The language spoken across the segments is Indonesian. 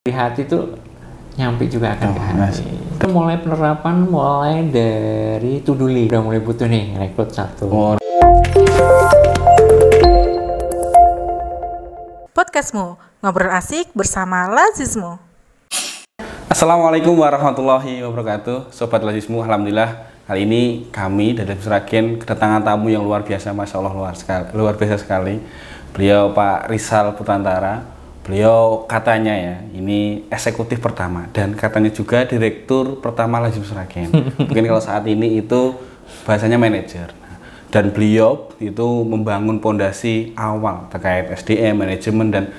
di hati tuh nyampe juga akan ke hati. Itu mulai penerapan mulai dari to-do list. Udah mulai butuh nih rekrut satu. Podcastmu, ngobrol asik bersama Lazismu. Assalamualaikum warahmatullahi wabarakatuh. Sobat Lazismu, alhamdulillah kali ini kami dari Sragen kedatangan tamu yang luar biasa, masya Allah luar biasa sekali. Beliau Pak Rizal Putantara. Beliau katanya ya, ini eksekutif pertama dan katanya juga direktur pertama Lazismu Sragen. Mungkin kalau saat ini itu bahasanya manajer. Dan beliau itu membangun pondasi awal terkait SDM, manajemen dan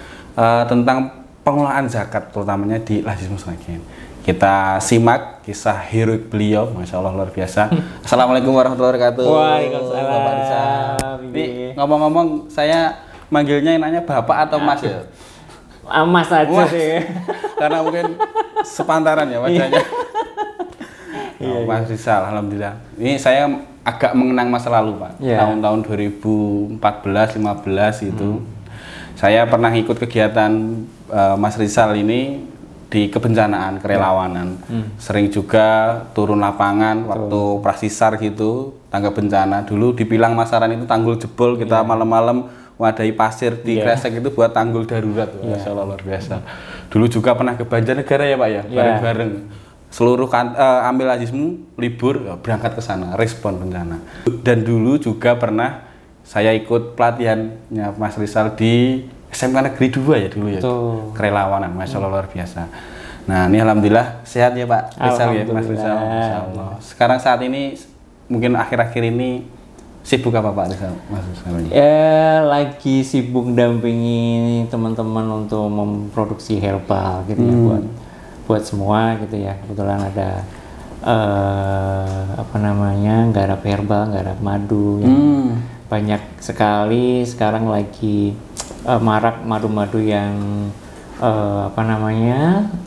tentang pengelolaan zakat terutamanya di Lazismu Sragen. Kita simak kisah heroik beliau, masya Allah luar biasa. Assalamualaikum warahmatullahi wabarakatuh. Waalaikumsalam. Bapak Rizal. Ini ngomong-ngomong, saya manggilnya nanya bapak atau mas ya? Mas aja sih. Karena mungkin sepantaran ya wajahnya. Mas Rizal, alhamdulillah. Ini saya agak mengenang masa lalu, Pak. Tahun-tahun 2014-15 itu. Saya pernah ikut kegiatan Mas Rizal ini di kebencanaan, kerelawanan. Sering juga turun lapangan waktu prasisar gitu, tangga bencana. Dulu di Pilang Masaran itu tanggul jebol, kita malam-malam wadahi pasir di Kresek itu buat tanggul darurat. Masya Allah luar biasa. Dulu juga pernah ke Banjarnegara ya Pak ya, bareng-bareng. Seluruh ambil Lazismu libur berangkat ke sana, respon bencana. Dan dulu juga pernah saya ikut pelatihannya Mas Rizal di SMK Negeri 2 ya dulu ya. Kerelawanan, masya Allah luar biasa. Nah ini alhamdulillah sehat ya Pak Rizal ya, Mas Rizal. Masya Allah. Sekarang saat ini mungkin akhir-akhir ini sibuk apa Pak Rizal? Lagi sibuk dampingi teman-teman untuk memproduksi herbal gitu ya, buat semua gitu ya. Kebetulan ada garap herbal, garap madu yang banyak sekali. Sekarang lagi marak madu-madu yang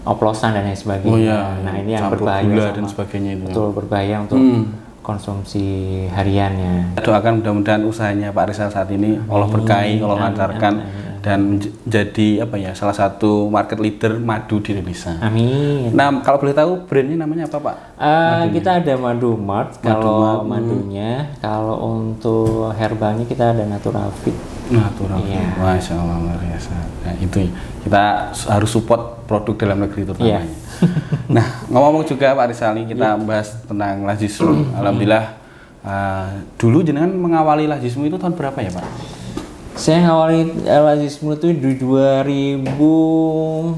oplosan dan lain sebagainya. Nah ini yang berbahaya dan sebagainya itu. Betul, berbahaya untuk konsumsi hariannya. Doakan mudah-mudahan usahanya Pak Rizal saat ini Allah berkahi, Allah lancarkan dan menjadi salah satu market leader madu di Indonesia. Amin. Nah, kalau boleh tahu brandnya namanya apa Pak? Kita ada Madu Mart kalau madunya, kalau untuk herbalnya kita ada Natural Fit. Masya Allah luar biasa. Nah, itu kita harus support produk dalam negeri terutama. Nah, ngomong juga Pak Rizal ini kita bahas tentang Lazismu. Alhamdulillah dulu jenengan mengawali Lazismu itu tahun berapa ya Pak? Saya ngawali Lazismu itu di 2008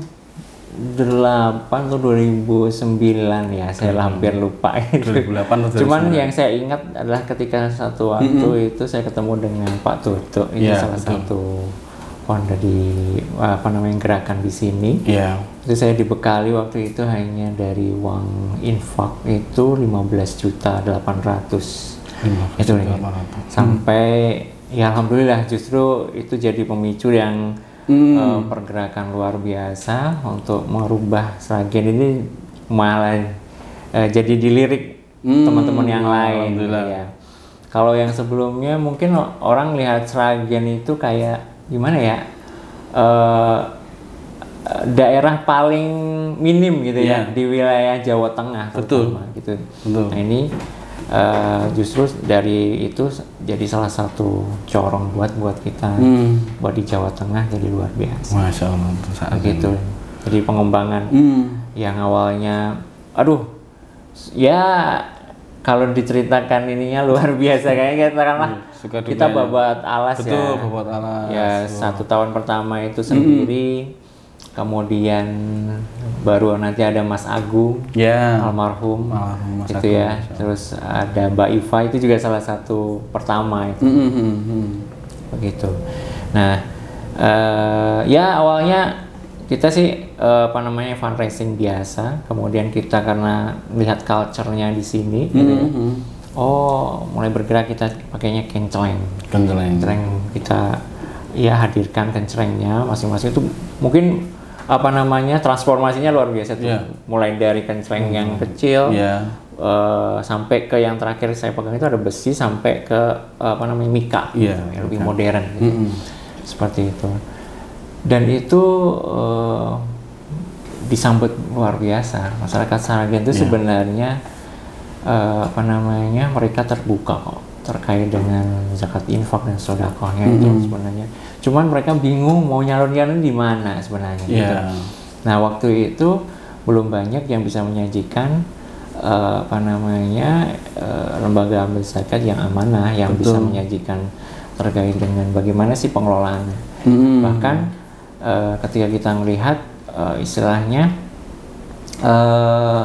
atau 2009 ya, saya hampir lupa. 2008 atau 2009. Cuman yang saya ingat adalah ketika satu waktu itu saya ketemu dengan Pak Toto, ini salah satu founder di gerakan di sini. Itu saya dibekali waktu itu hanya dari uang infak itu 15.800.000 itu ya. Sampai ya alhamdulillah justru itu jadi pemicu yang pergerakan luar biasa untuk merubah Sragen ini malah jadi dilirik teman-teman yang lain ya. Kalau yang sebelumnya mungkin orang lihat Sragen itu kayak gimana ya, daerah paling minim gitu ya di wilayah Jawa Tengah terutama gitu. Nah ini justru dari itu jadi salah satu corong buat kita buat di Jawa Tengah jadi luar biasa. Masya Allah begitu. Jadi pengembangan yang awalnya kalau diceritakan ininya luar biasa kayaknya katakanlah kita babat alas. Betul, babat alas. Ya 1 tahun pertama itu sendiri. Kemudian baru nanti ada Mas Agung, almarhum Mas itu Agung, terus ada Mbak Iva itu juga salah satu pertama itu, begitu. Nah, awalnya kita sih fundraising biasa, kemudian kita karena lihat culture-nya di sini, mulai bergerak kita pakainya kenceleng kita hadirkan kencelengnya masing-masing itu mungkin transformasinya luar biasa tuh. Mulai dari kenceleng yang kecil sampai ke yang terakhir saya pegang itu ada besi sampai ke mika yang lebih modern gitu. Seperti itu. Dan itu disambut luar biasa. Masyarakat Sragen itu sebenarnya mereka terbuka kok terkait dengan zakat infak dan sedekahnya itu sebenarnya. Cuman mereka bingung mau nyalon-nyalon di mana sebenarnya gitu. Nah, waktu itu belum banyak yang bisa menyajikan lembaga amil zakat yang amanah yang bisa menyajikan terkait dengan bagaimana sih pengelolaannya. Bahkan ketika kita melihat istilahnya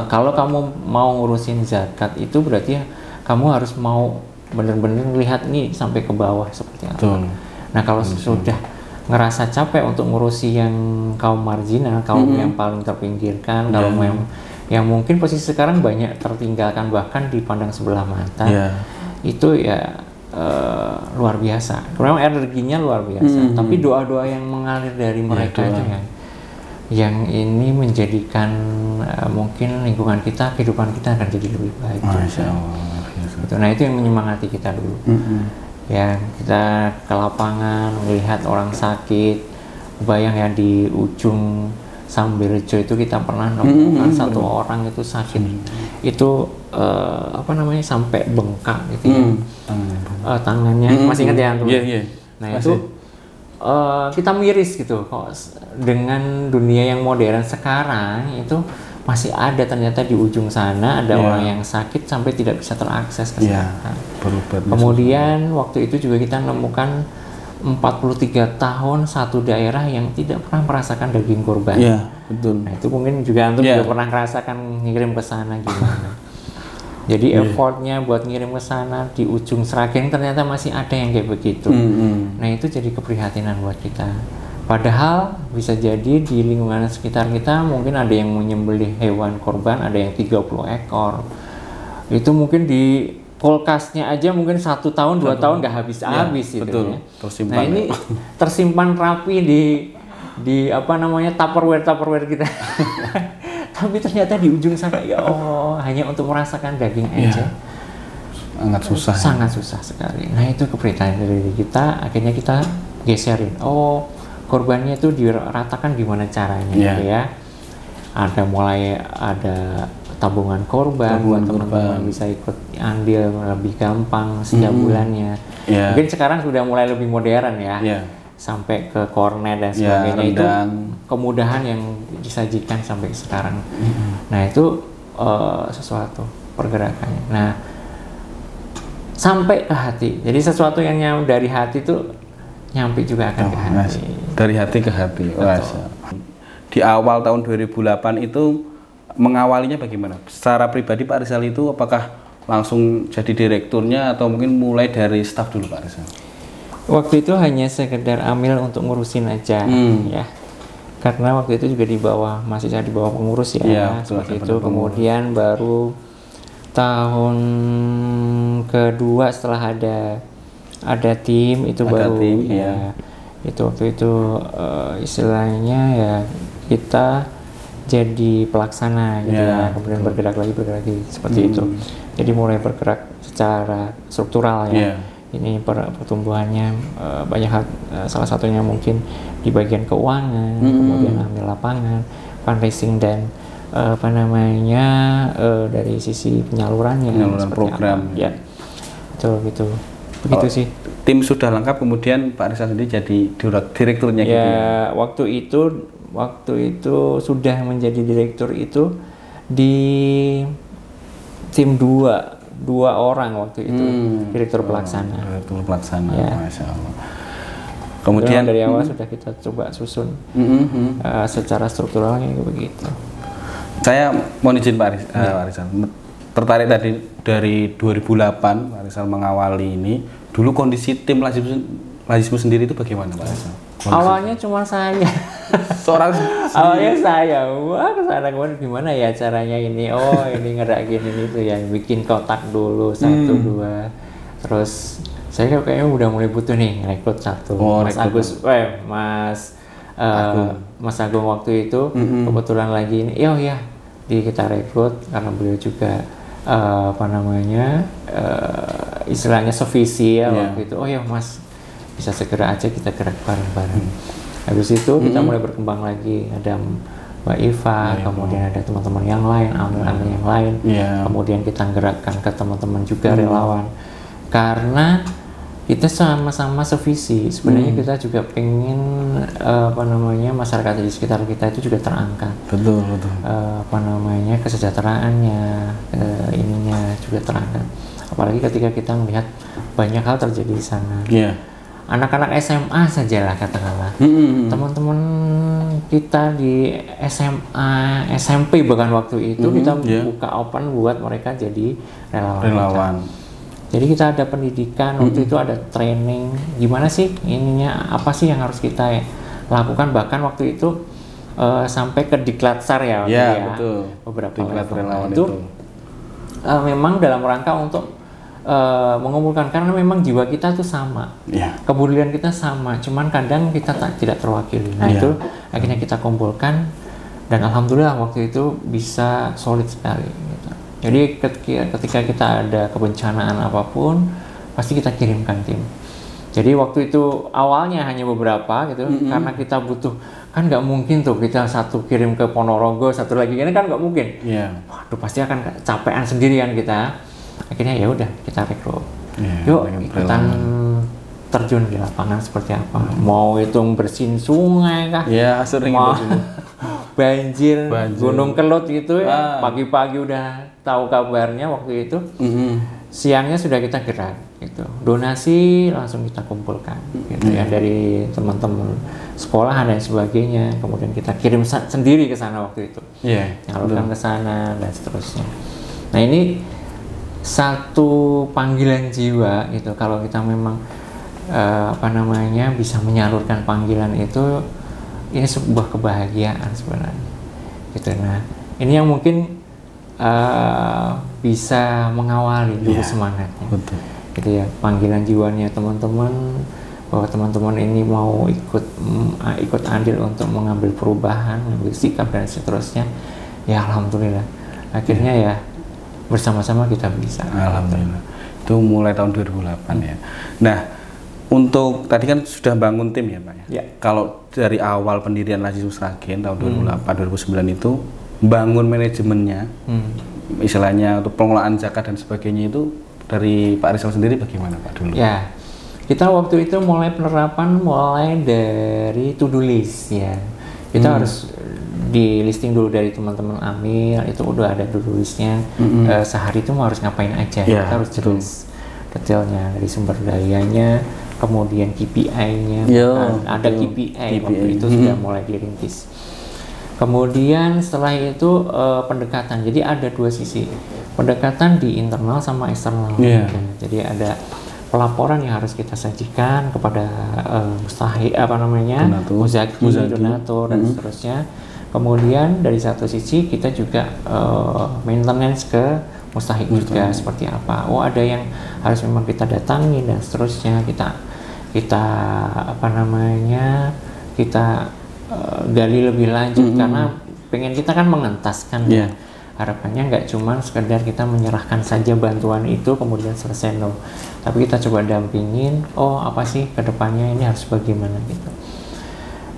kalau kamu mau ngurusin zakat itu berarti kamu harus mau benar-benar lihat nih sampai ke bawah seperti apa. Nah, kalau sudah ngerasa capek untuk ngurusi yang kaum marginal, kaum yang paling terpinggirkan, kaum yang mungkin posisi sekarang banyak tertinggalkan bahkan dipandang sebelah mata, itu ya luar biasa. Memang energinya luar biasa, tapi doa-doa yang mengalir dari mereka itu yang ini menjadikan mungkin lingkungan kita, kehidupan kita akan jadi lebih baik. Masya Allah. Gitu. Nah, itu yang menyemangati kita dulu. Ya, kita ke lapangan melihat orang sakit, bayang ya di ujung Samberjo itu kita pernah nemukan satu orang itu sakit, itu sampai bengkak gitu ya, tangannya masih ingat ya antum? Nah itu kita miris gitu kok dengan dunia yang modern sekarang itu masih ada ternyata di ujung sana ada orang yang sakit sampai tidak bisa terakses kesehatan. Kemudian waktu itu juga kita nemukan 43 tahun satu daerah yang tidak pernah merasakan daging kurban. Betul. Nah, itu mungkin juga antum juga pernah merasakan ngirim ke sana gimana. Jadi effortnya buat ngirim ke sana di ujung Sragen ternyata masih ada yang kayak begitu. Nah, itu jadi keprihatinan buat kita. Padahal bisa jadi di lingkungan sekitar kita mungkin ada yang menyembelih hewan kurban, ada yang 30 ekor. Itu mungkin di kulkasnya aja mungkin 1 tahun 2 tahun nggak habis-habis gitu ya. Tersimpan. Nah, ini tersimpan rapi di Tupperware kita. Tapi ternyata di ujung sana hanya untuk merasakan daging aja. Sangat susah sekali. Nah, itu keprihatinan dari kita, akhirnya kita geserin. Korbannya itu diratakan gimana caranya gitu ya. Ada tabungan korban buat teman-teman bisa ikut andil lebih gampang setiap bulannya. Mungkin sekarang sudah mulai lebih modern ya. Sampai ke kornet dan sebagainya itu kemudahan yang disajikan sampai sekarang. Nah, itu sesuatu pergerakannya. Nah, sampai ke hati. Jadi sesuatu yang dari hati itu nyampe juga akan ke hati. Dari hati ke hati. Di awal tahun 2008 itu mengawalinya bagaimana? Secara pribadi Pak Rizal itu apakah langsung jadi direkturnya atau mungkin mulai dari staf dulu Pak Rizal? Waktu itu hanya sekedar amil untuk ngurusin aja ya. Karena waktu itu juga masih di bawah pengurus seperti itu. Kemudian baru tahun kedua setelah ada tim itu itu waktu itu istilahnya ya kita jadi pelaksana gitu kemudian bergerak lagi seperti itu. Jadi mulai bergerak secara struktural ini pertumbuhannya banyak hal, salah satunya mungkin di bagian keuangan, kemudian ambil lapangan, fundraising dan dari sisi penyaluran program apa. Begitu sih. Tim sudah lengkap, kemudian Pak Rizal sendiri jadi direkturnya gitu ya. Waktu itu sudah menjadi direktur itu di tim dua orang waktu itu direktur pelaksana. Masya Allah. Kemudian dari awal sudah kita coba susun secara strukturalnya begitu. Saya mau izin Pak Rizal, tertarik tadi dari 2008 Pak Rizal mengawali ini. Dulu kondisi tim Lazisme sendiri itu bagaimana Pak Rizal? Awalnya cuma saya. Awalnya saya. Wah, kesana kemarin gimana ya caranya ini? Ini ngerakin ini tuh yang bikin kotak dulu 1 2. Terus saya kayaknya udah mulai butuh nih rekrut satu. Mas Agung waktu itu kebetulan lagi ini. Kita rekrut karena beliau juga istilahnya sevisi waktu itu. Mas bisa segera aja kita gerak bareng-bareng. Habis itu kita mulai berkembang lagi, ada Mbak Iva, kemudian ada teman-teman yang lain, amil-amil yang lain, kemudian kita gerakkan ke teman-teman juga relawan, karena kita sama-sama sevisi. Sebenarnya kita juga pengen masyarakat di sekitar kita itu juga terangkat. Betul. Kesejahteraannya, ininya juga terangkat. Apalagi ketika kita melihat banyak hal terjadi di sana. Anak-anak SMA sajalah katakanlah, teman-teman kita di SMA, SMP bahkan waktu itu kita buka open buat mereka jadi relawan. Jadi kita ada pendidikan, waktu itu ada training, gimana sih ininya, apa sih yang harus kita lakukan, bahkan waktu itu sampai ke Diklatsar ya, betul. Beberapa relawan itu memang dalam rangka untuk mengumpulkan, karena memang jiwa kita tuh sama, kepedulian kita sama, cuman kadang kita tidak terwakili. Nah itu akhirnya kita kumpulkan, dan alhamdulillah waktu itu bisa solid sekali gitu. Jadi ketika kita ada kebencanaan apapun pasti kita kirimkan tim. Jadi waktu itu awalnya hanya beberapa gitu, karena kita butuh, kan nggak mungkin tuh kita satu kirim ke Ponorogo, satu lagi ini kan nggak mungkin. Waduh, pasti akan capean sendirian kita. Akhirnya ya udah kita rekrut. Yuk ikutan terjun di lapangan seperti apa. Mau itu bersihin sungai kah? Sering mau itu. banjir, Gunung Kelut gitu ya. Pagi-pagi udah tahu kabarnya waktu itu. Siangnya sudah kita gerak gitu. Donasi langsung kita kumpulkan gitu ya, dari teman-teman sekolah dan sebagainya. Kemudian kita kirim sendiri ke sana waktu itu. Nyalurkan ke sana dan seterusnya. Nah, ini satu panggilan jiwa gitu, kalau kita memang bisa menyalurkan panggilan itu, ini sebuah kebahagiaan sebenarnya gitu. Nah ini yang mungkin bisa mengawali dulu semangatnya, gitu ya, panggilan jiwanya teman-teman, bahwa teman-teman ini mau ikut andil untuk mengambil perubahan, mengambil sikap dan seterusnya. Ya alhamdulillah akhirnya ya bersama-sama kita bisa. Alhamdulillah. Itu mulai tahun 2008 ya. Nah, untuk tadi kan sudah bangun tim ya Pak ya? Kalau dari awal pendirian Laziz Sragen tahun 2008-2009 itu bangun manajemennya, istilahnya untuk pengelolaan zakat dan sebagainya, itu dari Pak Rizal sendiri bagaimana Pak dulu? Ya, kita waktu itu mulai penerapan mulai dari to-do list ya. Kita harus di listing dulu dari teman-teman amil, itu udah ada to-do listnya, sehari itu mau harus ngapain aja, kita harus jelas detailnya dari sumber dayanya, kemudian KPI-nya, ada KPI waktu itu sudah mulai dirintis. Kemudian setelah itu pendekatan, jadi ada dua sisi, pendekatan di internal sama eksternal. Jadi ada pelaporan yang harus kita sajikan kepada muzaki, donatur dan seterusnya. Kemudian dari satu sisi kita juga maintenance ke mustahik juga seperti apa. Ada yang harus memang kita datangi dan seterusnya. Kita gali lebih lanjut, karena pengen kita kan mengentaskan. Harapannya nggak cuma sekedar kita menyerahkan saja bantuan itu kemudian selesai, tapi kita coba dampingin, apa sih kedepannya ini harus bagaimana gitu.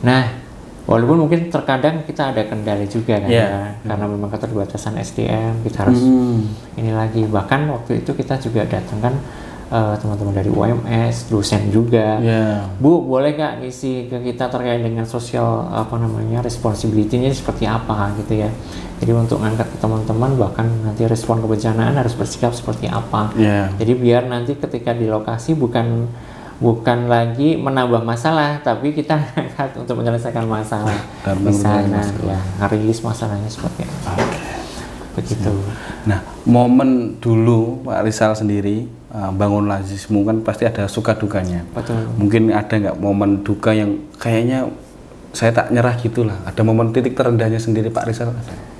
Nah, walaupun mungkin terkadang kita ada kendala juga kan, karena memang keterbatasan SDM, kita harus ini lagi. Bahkan waktu itu kita juga datangkan teman-teman dari UMS, dosen juga. Bu, boleh nggak ngisi ke kita terkait dengan sosial responsibility-nya seperti apa gitu ya. Jadi untuk ngangkat ke teman-teman, bahkan nanti respon kebencanaan harus bersikap seperti apa. Jadi biar nanti ketika di lokasi bukan lagi menambah masalah, tapi kita angkat untuk menyelesaikan masalah di sana, ngerilis masalahnya seperti apa. Begitu. Nah, momen dulu Pak Rizal sendiri bangun Lazizmu kan pasti ada suka dukanya. Betul. Mungkin ada nggak momen duka yang kayaknya saya tak nyerah gitulah? Ada momen titik terendahnya sendiri Pak Rizal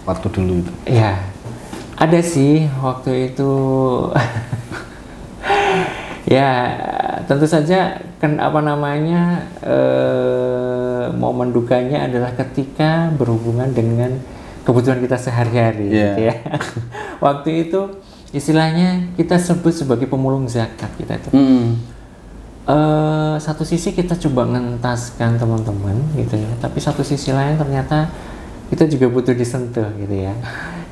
waktu dulu itu? Ya, ada sih waktu itu. Ya, tentu saja kan momen dukanya adalah ketika berhubungan dengan kebutuhan kita sehari-hari gitu ya. Waktu itu istilahnya kita sebut sebagai pemulung zakat kita itu. Satu sisi kita coba ngentaskan teman-teman gitu ya, tapi satu sisi lain ternyata kita juga butuh disentuh gitu ya.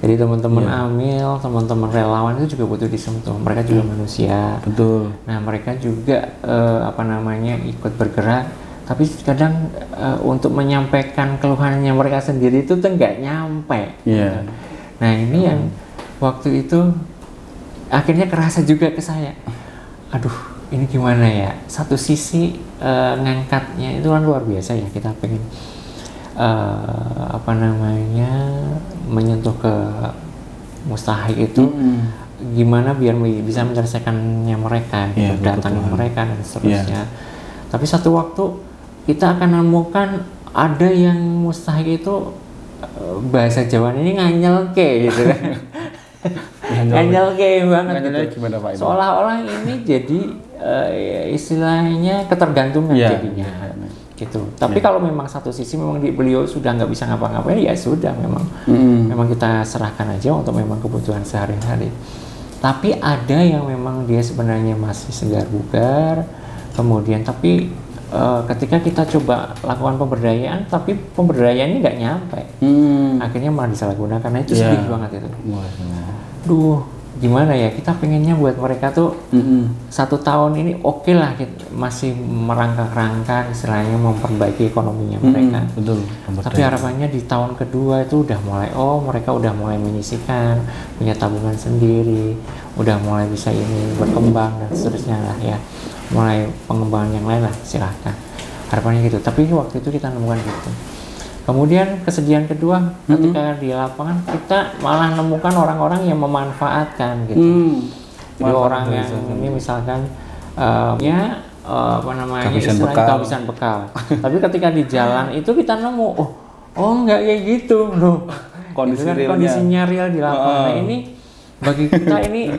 Jadi teman-teman Amil, teman-teman relawan itu juga butuh disentuh. Mereka juga manusia. Betul. Nah, mereka juga ikut bergerak, tapi kadang untuk menyampaikan keluhannya mereka sendiri itu tuh nggak nyampe. Iya. Nah, ini yang waktu itu akhirnya kerasa juga ke saya. Aduh, ini gimana ya? Satu sisi ngangkatnya itu kan luar biasa ya, kita pengen menyentuh ke mustahik itu gimana biar bisa menyelesaikannya mereka, gitu, datangi mereka dan seterusnya. Tapi satu waktu kita akan menemukan ada yang mustahik itu bahasa Jawa ini nganyelke gitu kan. Nganyelke banget gitu. Gimana, Pak, seolah-olah ini jadi istilahnya ketergantungan jadinya gitu. Tapi kalau memang satu sisi memang beliau sudah nggak bisa ngapa-ngapain, ya sudah, memang kita serahkan aja untuk memang kebutuhan sehari-hari. Tapi ada yang memang dia sebenarnya masih segar bugar, kemudian tapi ketika kita coba lakukan pemberdayaan, tapi pemberdayaannya nggak nyampe, akhirnya malah disalahgunakan. Nah, itu sedih banget itu. Duh, gimana ya, kita pengennya buat mereka tuh 1 tahun ini oke lah, masih merangkak-rangkak istilahnya memperbaiki ekonominya mereka. Betul. Tapi harapannya di tahun kedua itu udah mulai, mereka udah mulai menyisihkan, punya tabungan sendiri, udah mulai bisa ini berkembang dan seterusnya lah ya, mulai pengembangan yang lain lah, silahkan, harapannya gitu. Tapi waktu itu kita nemukan gitu. Kemudian kesedihan kedua, ketika di lapangan kita malah nemukan orang-orang yang memanfaatkan gitu. Jadi orang yang ini misalkan kehabisan bekal. Tapi ketika di jalan itu kita nemu, enggak kayak gitu loh. Kondisinya real di lapangan. Nah, ini bagi kita ini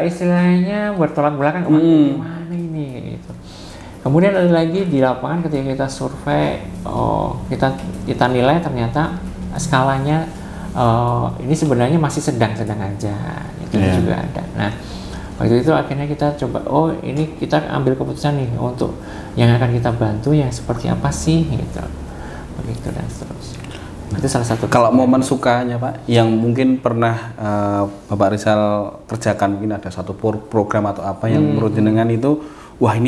istilahnya bertolak belakang, gimana ini gitu. Kemudian ada lagi di lapangan ketika kita survei, kita nilai ternyata skalanya ini sebenarnya masih sedang-sedang aja, itu juga ada. Nah, waktu itu akhirnya kita coba, ini kita ambil keputusan nih untuk yang akan kita bantu yang seperti apa sih gitu, begitu dan seterusnya. Itu salah satu. Kalau momen sukanya, Pak, yang mungkin pernah Bapak Rizal kerjakan, mungkin ada satu program atau apa yang menurut jenengan itu wah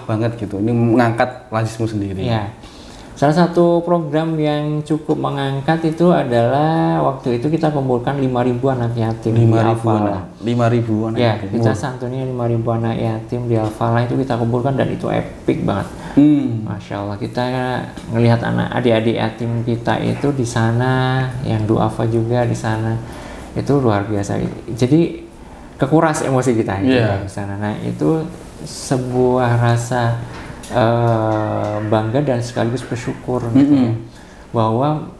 banget gitu, ini mengangkat Lazismu sendiri. Ya, salah satu program yang cukup mengangkat itu adalah waktu itu kita kumpulkan 5.000 anak yatim. 5.000 anak yatim. Kita santuni 5.000 anak yatim di Al-Falah, itu kita kumpulkan dan itu epic banget. Masya Allah, kita ngelihat adik-adik yatim kita itu di sana, yang duafa juga di sana, itu luar biasa. Jadi kekuras emosi kita di sana. Nah, itu sebuah rasa bangga dan sekaligus bersyukur gitu, bahwa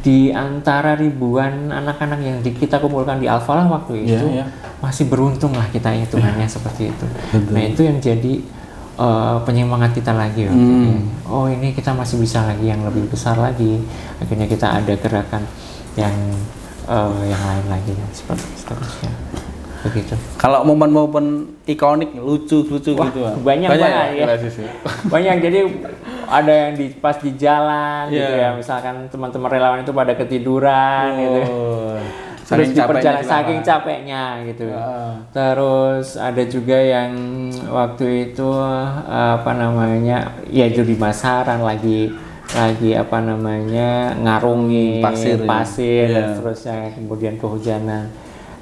di antara ribuan anak-anak yang kita kumpulkan di Al-Falah waktu itu masih beruntung lah kita hitungannya seperti itu. Nah, itu yang jadi penyemangat kita lagi ini kita masih bisa lagi yang lebih besar lagi. Akhirnya kita ada gerakan yang lain lagi ya, seperti seterusnya. Begitu. Kalau momen-momen ikonik lucu gitu, banyak ya. Banyak. Jadi ada yang pas di jalan gitu ya, misalkan teman-teman relawan itu pada ketiduran gitu. Terus di perjalanan saking capeknya gitu. Terus ada juga yang waktu itu itu di Masaran lagi ngarungi pasir dan seterusnya, kemudian kehujanan.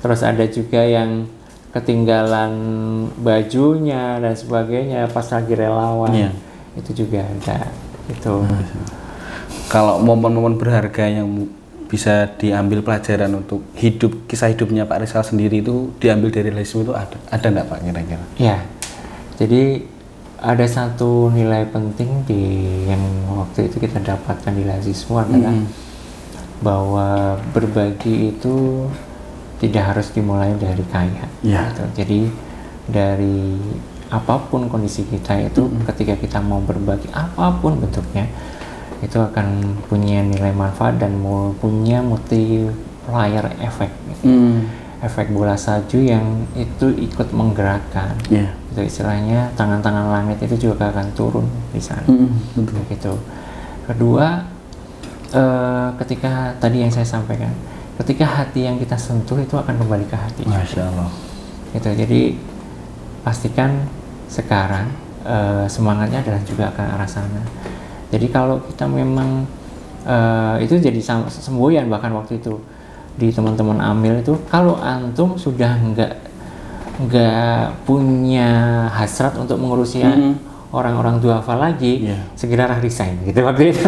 Terus ada juga yang ketinggalan bajunya dan sebagainya pas lagi relawan. Itu juga ada gitu. Kalau momen-momen berharga yang bisa diambil pelajaran untuk kisah hidupnya Pak Rizal sendiri itu diambil dari Lazismu itu ada nggak Pak kira-kira? Ya, jadi ada satu nilai penting yang waktu itu kita dapatkan di Lazismu adalah bahwa berbagi itu tidak harus dimulai dari kaya. Gitu. Jadi dari apapun kondisi kita itu, ketika kita mau berbagi apapun bentuknya, itu akan punya nilai manfaat dan punya multiplier efek. Gitu. Efek bola salju yang itu ikut menggerakkan. Itu istilahnya tangan-tangan langit itu juga akan turun di sana. Gitu. Kedua, ketika tadi yang saya sampaikan, ketika hati yang kita sentuh itu akan kembali ke hati. Masya Allah. Gitu. Jadi pastikan sekarang semangatnya adalah juga ke arah sana. Jadi kalau kita memang itu jadi semboyan, bahkan waktu itu di teman-teman Amil itu, kalau antum sudah nggak punya hasrat untuk mengurusi orang-orang duafa lagi, segera resign gitu waktu itu.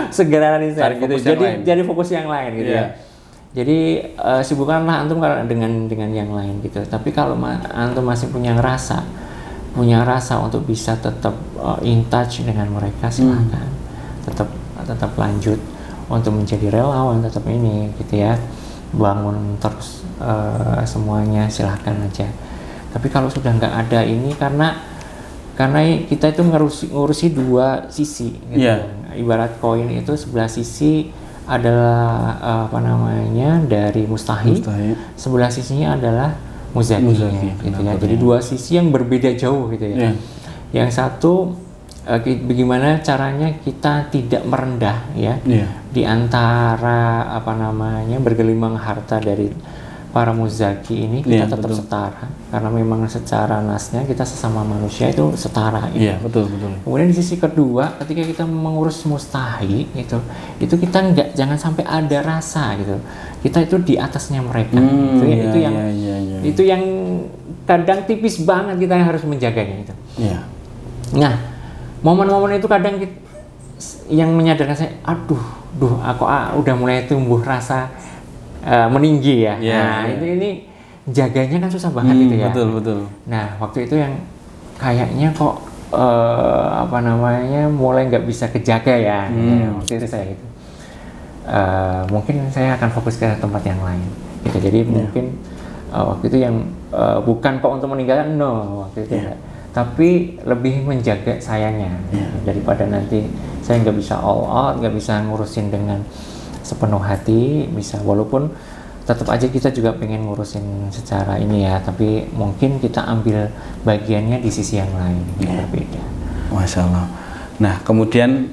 Segera resign gitu. Jadi fokus yang lain gitu ya. Jadi sibukkanlah antum dengan yang lain gitu. Tapi kalau antum masih punya rasa untuk bisa tetap in touch dengan mereka, silahkan tetap lanjut untuk menjadi relawan, tetap ini gitu ya, bangun terus semuanya, silahkan aja. Tapi kalau sudah nggak ada ini, karena kita itu ngurusi dua sisi gitu. Ibarat koin itu sebelah sisi adalah dari mustahil, sebelah sisinya adalah muzaki gitu ya. Jadi dua sisi yang berbeda jauh gitu ya. Yang satu bagaimana caranya kita tidak merendah ya di antara bergelimang harta dari para muzaki ini, kita tetap setara, karena memang secara nasnya kita sesama manusia itu setara gitu. Betul. Kemudian di sisi kedua, ketika kita mengurus mustahi itu kita jangan sampai ada rasa gitu, kita itu di atasnya mereka. Itu yang kadang tipis banget, kita harus menjaganya itu. Nah, momen-momen itu kadang yang menyadarkan saya, aku udah mulai tumbuh rasa meninggi ya. Ini jaganya kan susah banget gitu ya. Betul. Nah, waktu itu yang kayaknya kok mulai nggak bisa kejaga ya. Waktu itu saya gitu. Mungkin saya akan fokus ke tempat yang lain. Gitu. Jadi mungkin waktu itu yang bukan kok untuk meninggalkan, waktu itu enggak. Tapi lebih menjaga sayanya daripada nanti saya nggak bisa all out, nggak bisa ngurusin dengan sepenuh hati, bisa walaupun tetap aja kita juga pengen ngurusin secara ini ya, tapi mungkin kita ambil bagiannya di sisi yang lain yang berbeda. Masya Allah. Nah, kemudian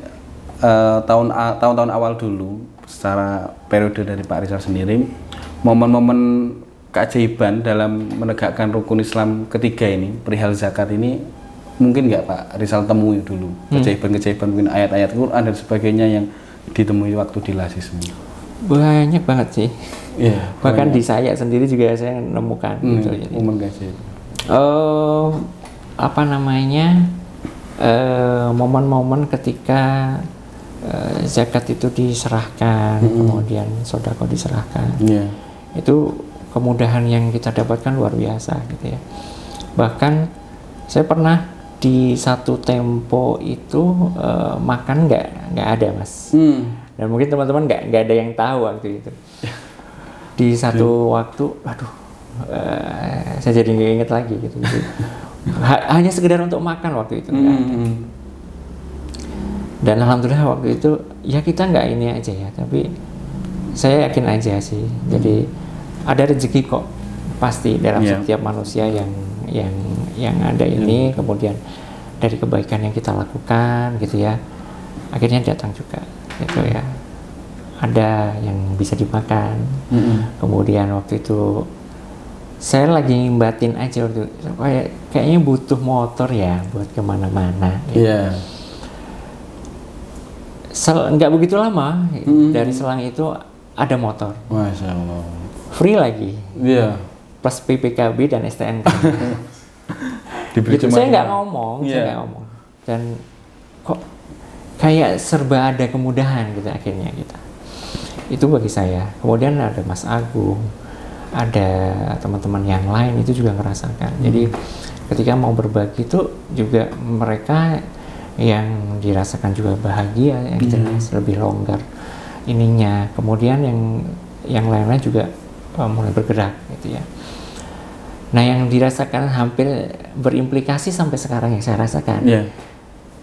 tahun-tahun awal dulu, secara periode dari Pak Rizal sendiri, momen-momen keajaiban dalam menegakkan rukun Islam ketiga ini, perihal zakat ini, mungkin nggak Pak Rizal temui dulu? Keajaiban-keajaiban, mungkin ayat-ayat Quran dan sebagainya yang ditemui waktu di Lazisme. Banyak banget sih. Bahkan di saya sendiri juga saya menemukan gitu. Momen gaji. Momen-momen ketika zakat itu diserahkan, kemudian sodako diserahkan. Itu kemudahan yang kita dapatkan luar biasa gitu ya. Bahkan saya pernah di satu tempo itu makan nggak ada Mas, dan mungkin teman-teman nggak ada yang tahu waktu itu. Di satu waktu, saya jadi nggak inget lagi gitu. Hanya sekedar untuk makan waktu itu nggak ada. Dan alhamdulillah waktu itu ya kita nggak ini aja ya, tapi saya yakin aja sih. Jadi ada rezeki kok pasti dalam setiap manusia yang ada ini, kemudian dari kebaikan yang kita lakukan gitu ya, akhirnya datang juga gitu ya, ada yang bisa dimakan. Kemudian waktu itu saya lagi ngimbatin aja waktu itu, kayaknya butuh motor ya buat kemana-mana gitu. Nggak begitu lama dari selang itu ada motor. Masya Allah. Free lagi. Plus PPKB dan STNK. Gitu, saya nggak ngomong, dan kok kayak serba ada kemudahan gitu akhirnya kita. Itu bagi saya. Kemudian ada Mas Agung, ada teman-teman yang lain itu juga ngerasakan. Jadi ketika mau berbagi itu juga mereka yang dirasakan juga bahagia, yang jelas lebih longgar ininya. Kemudian yang lainnya juga mulai bergerak gitu ya. Nah, yang dirasakan hampir berimplikasi sampai sekarang yang saya rasakan.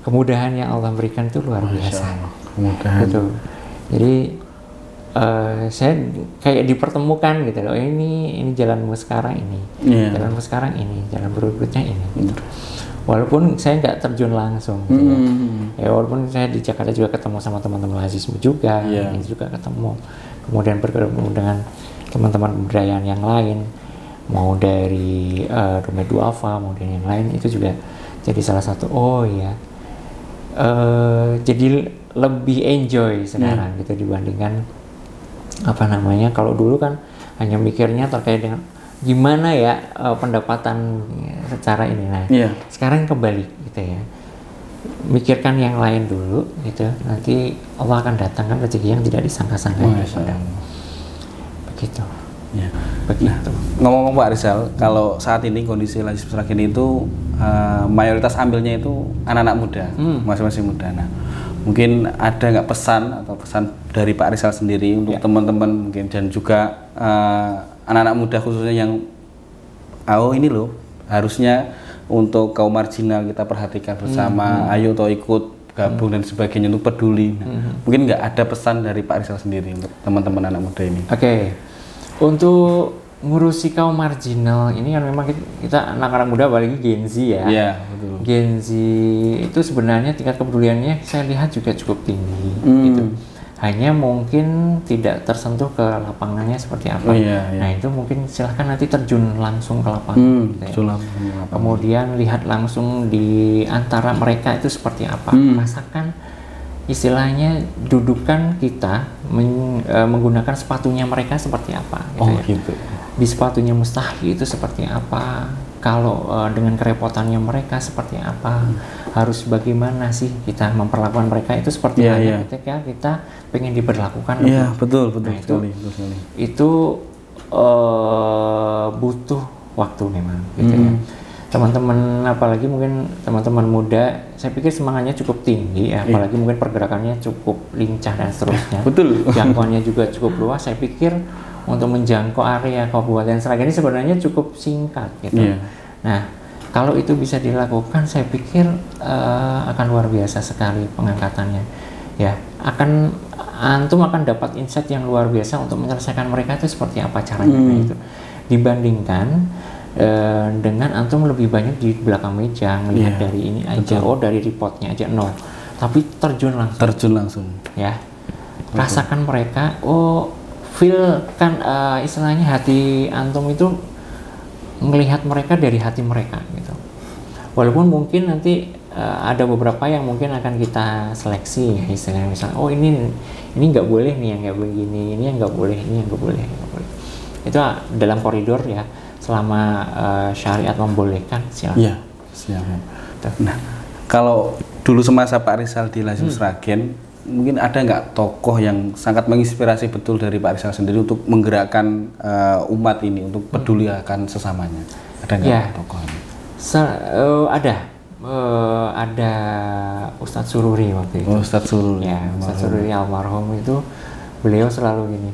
Kemudahan yang Allah berikan itu luar biasa. Gitu. Jadi saya kayak dipertemukan gitu loh. Ini jalanmu sekarang ini, jalanmu sekarang ini, jalan berikutnya ini. Gitu. walaupun saya nggak terjun langsung gitu ya. Walaupun saya di Jakarta juga ketemu sama teman-teman lazisme juga, ini juga ketemu, kemudian bertemu dengan teman-teman kebudayaan yang lain, mau dari Domain Duafa, kemudian yang lain, itu juga jadi salah satu jadi lebih enjoy sekarang gitu dibandingkan kalau dulu kan hanya mikirnya terkait dengan gimana ya pendapatan secara ini. Nah, sekarang kebalik gitu ya. Mikirkan yang lain dulu gitu. Nanti Allah akan datangkan rezeki yang tidak disangka-sangka. Begitu. Ya. Begitu. Nah, ngomong-ngomong Pak Rizal, kalau saat ini kondisi Lazisme Sragen itu mayoritas ambilnya itu anak-anak muda, masih muda. Nah, mungkin ada nggak pesan dari Pak Rizal sendiri untuk teman-teman mungkin dan juga anak-anak muda khususnya yang ini loh harusnya untuk kaum marginal kita perhatikan bersama, ayo toh ikut gabung dan sebagainya untuk peduli. Nah, mungkin nggak ada pesan dari Pak Rizal sendiri untuk teman-teman anak muda ini? Oke. Untuk ngurusi kaum marginal ini kan memang kita anak-anak muda apalagi Gen Z ya. Iya, betul. Gen Z itu sebenarnya tingkat kepeduliannya saya lihat juga cukup tinggi gitu. Hanya mungkin tidak tersentuh ke lapangannya seperti apa. Nah, itu mungkin silahkan nanti terjun langsung ke lapangan gitu ya. Kemudian lihat langsung di antara mereka itu seperti apa. Rasakan istilahnya dudukan kita menggunakan sepatunya mereka seperti apa gitu gitu. Di sepatunya Mustahik itu seperti apa, kalau dengan kerepotannya mereka seperti apa, harus bagaimana sih kita memperlakukan mereka itu seperti apa ketika kita pengen diperlakukan. Betul nah, sekali. Itu butuh waktu memang gitu ya. Teman-teman, apalagi mungkin teman-teman muda, saya pikir semangatnya cukup tinggi ya, apalagi mungkin pergerakannya cukup lincah dan seterusnya. Betul. Jangkauannya juga cukup luas. Saya pikir untuk menjangkau area Kabupaten Sragen ini sebenarnya cukup singkat gitu. Nah, kalau itu bisa dilakukan, saya pikir akan luar biasa sekali pengangkatannya. Ya, antum akan dapat insight yang luar biasa untuk menyelesaikan mereka itu seperti apa caranya itu. Dibandingkan dengan antum lebih banyak di belakang meja melihat dari ini aja, dari reportnya aja nol, tapi terjun langsung ya. Rasakan mereka, feel kan istilahnya hati antum itu melihat mereka dari hati mereka gitu. Walaupun mungkin nanti ada beberapa yang mungkin akan kita seleksi ya, istilahnya misalnya ini nggak boleh nih, yang nggak begini, ini yang nggak boleh, ini yang nggak boleh. Itu dalam koridor ya, selama syariat membolehkan silakan. Nah, kalau dulu semasa Pak Rizal di Lazisme Sragen, mungkin ada nggak tokoh yang sangat menginspirasi betul dari Pak Rizal sendiri untuk menggerakkan umat ini untuk peduli akan sesamanya? Ada nggak tokoh ini? Ada Ustadz Sururi waktu itu. Ustadz Sururi. Ya, Ustadz Sururi almarhum itu, beliau selalu gini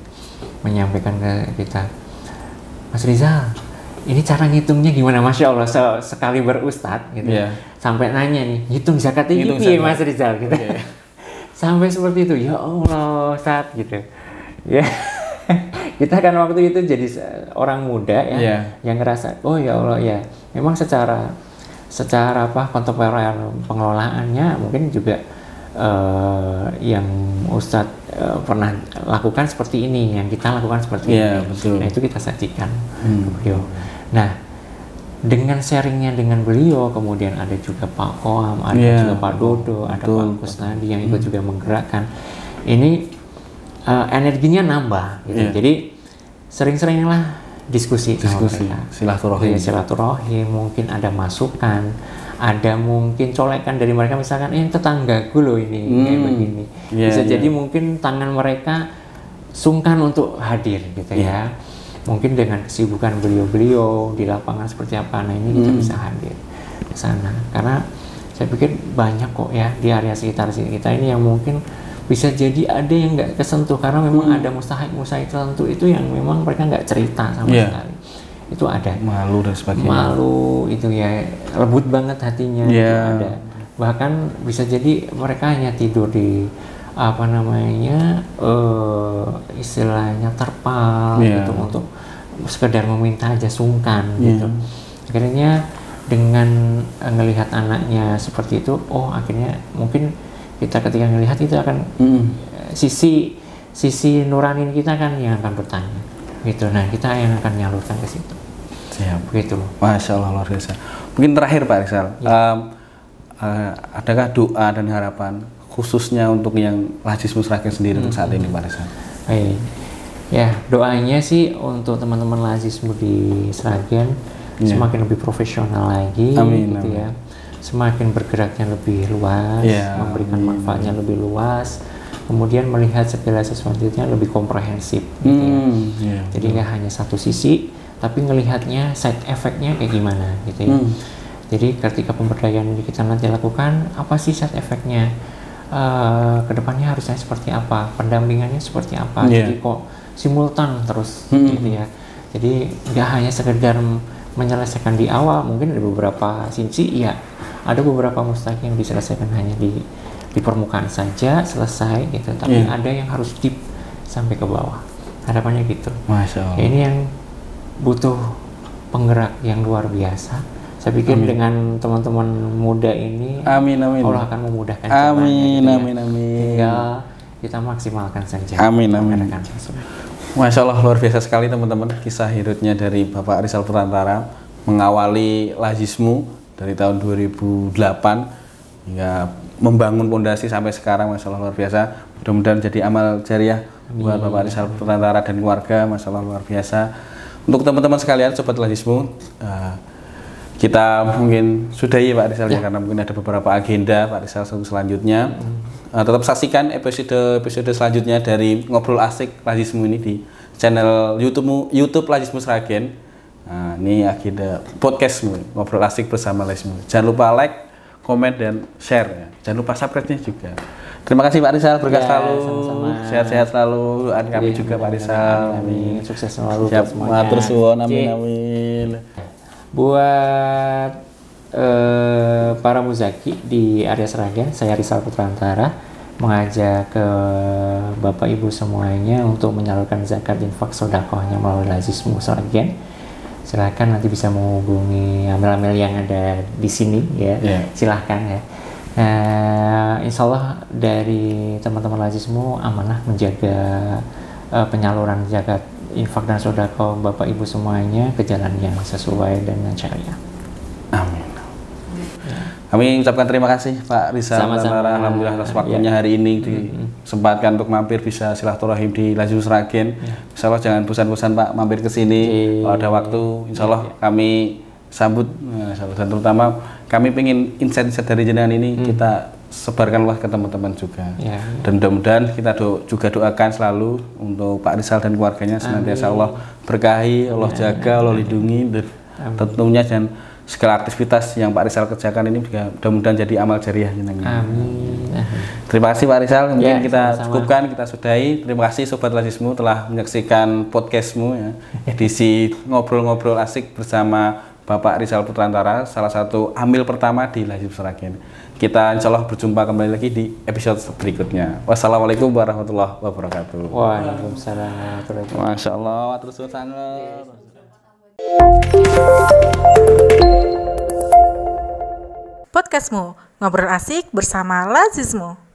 menyampaikan ke kita, Mas Rizal, ini cara ngitungnya gimana? Masya Allah, sekali berustad gitu, sampai nanya nih, hitung zakatnya gini Mas Rizal gitu. Sampai seperti itu, ya Allah Ustaz gitu ya. Kita kan waktu itu jadi orang muda ya, yang ngerasa ya Allah ya, memang secara kontemporer pengelolaannya mungkin juga yang Ustadz pernah lakukan seperti ini, yang kita lakukan seperti ini. Betul. Nah, itu kita sajikan ke beliau. Nah, dengan sharingnya dengan beliau, kemudian ada juga Pak Koam, ada juga Pak Dodo, ada Pak Kusnadi yang ikut juga menggerakkan. Ini energinya nambah gitu. Jadi sering-seringlah diskusi silaturahim, mungkin ada masukan, ada mungkin colekan dari mereka, misalkan tetanggaku loh ini kayak begini. Bisa jadi mungkin tangan mereka sungkan untuk hadir gitu ya. Mungkin dengan kesibukan beliau-beliau di lapangan seperti apa, nah ini kita bisa hadir ke sana. Karena saya pikir banyak kok ya di area sekitar kita ini yang mungkin bisa jadi ada yang nggak kesentuh, karena memang ada mustahik tertentu itu yang memang mereka nggak cerita sama sekali. Itu ada. Malu dan sebagainya. Malu itu ya, lembut banget hatinya. Itu ada. Bahkan bisa jadi mereka hanya tidur di istilahnya terpal gitu, untuk sekedar meminta aja, sungkan gitu. Akhirnya dengan ngelihat anaknya seperti itu, oh akhirnya mungkin kita ketika ngelihat itu akan sisi nuranin kita kan yang akan bertanya gitu. Nah kita yang akan nyalurkan ke situ. Siap. Gitu. Masya Allah, luar biasa. Mungkin terakhir Pak Rizal, adakah doa dan harapan khususnya untuk yang Lazismu Sragen sendiri untuk saat ini Pak Rizal? Baik. Ya, doanya sih untuk teman-teman Lazismu di Sragen semakin lebih profesional lagi, gitu ya. Semakin bergeraknya lebih luas, memberikan manfaatnya lebih luas, kemudian melihat segala sesuatunya lebih komprehensif, gitu ya. Jadi nggak hanya satu sisi, tapi ngelihatnya side effect-nya kayak gimana, gitu ya. Jadi ketika pemberdayaan ini kita nanti lakukan, apa sih side effect-nya? Kedepannya harusnya seperti apa? Pendampingannya seperti apa? Jadi kok simultan terus, gitu ya. Jadi nggak hanya sekedar menyelesaikan di awal, mungkin ada beberapa sisi, ya ada beberapa mustahil yang diselesaikan hanya di permukaan saja selesai gitu, tapi ada yang harus deep sampai ke bawah, harapannya gitu. Masya Allah. Ini yang butuh penggerak yang luar biasa. Saya pikir dengan teman-teman muda ini, Allah akan memudahkan jalannya. Tinggal kita maksimalkan saja. Amin. Masya Allah, luar biasa sekali teman-teman kisah hidupnya dari Bapak Rizal Purantara mengawali Lazismu dari tahun 2008 hingga membangun fondasi sampai sekarang. Masya Allah, luar biasa. Mudah-mudahan jadi amal jariah buat Bapak Rizal Purantara dan keluarga. Masya Allah, luar biasa. Untuk teman-teman sekalian Sobat Lazismu, kita mungkin sudahi Pak Rizal ya, karena mungkin ada beberapa agenda Pak Rizal selanjutnya. Tetap saksikan episode selanjutnya dari Ngobrol Asik Lazismu ini di channel YouTube Lazismu Sragen. Nah, ini agenda podcastmu Ngobrol Asik bersama Lazismu. Jangan lupa like, komen, dan share ya. Jangan lupa subscribe-nya juga. Terima kasih Pak Rizal, berkah selalu, sehat-sehat selalu. Doain kami juga Pak Rizal. Amin. Sukses selalu. Siap, matur suwun, amin. Buat para muzaki di area Sragen, saya Rizal Purantara mengajak ke Bapak Ibu semuanya untuk menyalurkan zakat infak sodakohnya melalui Lazismu Sragen. Silakan nanti bisa menghubungi amil-amil yang ada di sini ya. Silahkan ya. Insya Allah dari teman-teman Lazismu amanah menjaga penyaluran zakat infak dan sodakoh Bapak Ibu semuanya ke jalan yang sesuai dengan syariah. Amin. Kami ucapkan terima kasih Pak Rizal Purantara, alhamdulillah atas waktunya hari ini disempatkan untuk mampir bisa silaturahim di Lazismu Sragen. Insya Allah jangan bosan-bosan Pak mampir ke sini kalau ada waktu. Insya Allah kami sambut, dan terutama kami pengen insight dari jenengan ini kita sebarkan luas ke teman-teman juga. Dan mudah-mudahan kita juga doakan selalu untuk Pak Rizal dan keluarganya senantiasa Allah berkahi, Allah jaga, Allah lindungi, dan tentunya dan segala aktivitas yang Pak Rizal kerjakan ini juga mudah-mudahan jadi amal jariah jenengan. Amin. Terima kasih Pak Rizal, mungkin kita cukupkan, kita sudahi. Terima kasih Sobat Lazismu telah menyaksikan podcastmu ya, edisi ngobrol-ngobrol asik bersama Bapak Rizal Purantara, salah satu amil pertama di Lazismu Sragen. Kita insya Allah berjumpa kembali lagi di episode berikutnya. Wassalamualaikum warahmatullahi wabarakatuh. Waalaikumsalam. Masya Allah, terus sangat. Podcastmu, ngobrol asik bersama Lazismu.